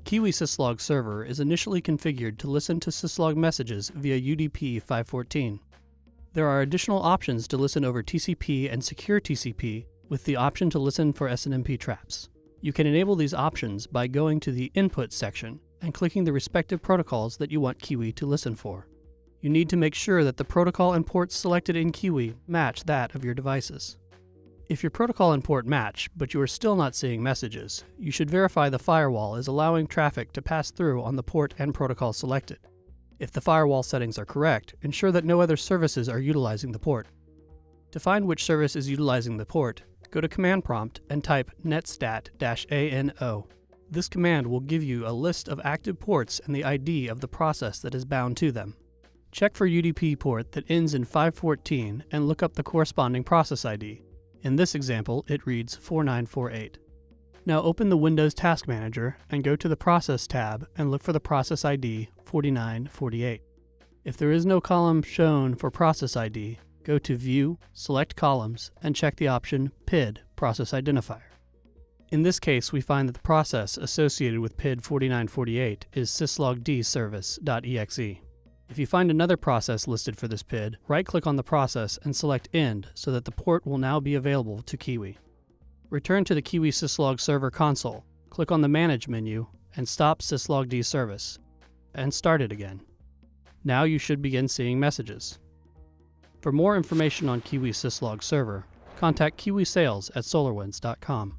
Kiwi Syslog Server is initially configured to listen to syslog messages via UDP 514. There are additional options to listen over TCP and secure TCP with the option to listen for SNMP traps. You can enable these options by going to the Input section and clicking the respective protocols that you want Kiwi to listen for. You need to make sure that the protocol and ports selected in Kiwi match that of your devices. If your protocol and port match, but you are still not seeing messages, you should verify the firewall is allowing traffic to pass through on the port and protocol selected. If the firewall settings are correct, ensure that no other services are utilizing the port. To find which service is utilizing the port, go to Command Prompt and type netstat-ano. This command will give you a list of active ports and the ID of the process that is bound to them. Check for UDP port that ends in 514 and look up the corresponding process ID. In this example, it reads 4948. Now open the Windows Task Manager and go to the Process tab and look for the process ID 4948. If there is no column shown for process ID, go to View, select Columns, and check the option PID Process Identifier. In this case, we find that the process associated with PID 4948 is syslogdservice.exe. If you find another process listed for this PID, right-click on the process and select End so that the port will now be available to Kiwi. Return to the Kiwi Syslog Server console, click on the Manage menu, and stop syslogdservice, and start it again. Now you should begin seeing messages. For more information on Kiwi Syslog Server, contact Kiwi Sales at SolarWinds.com.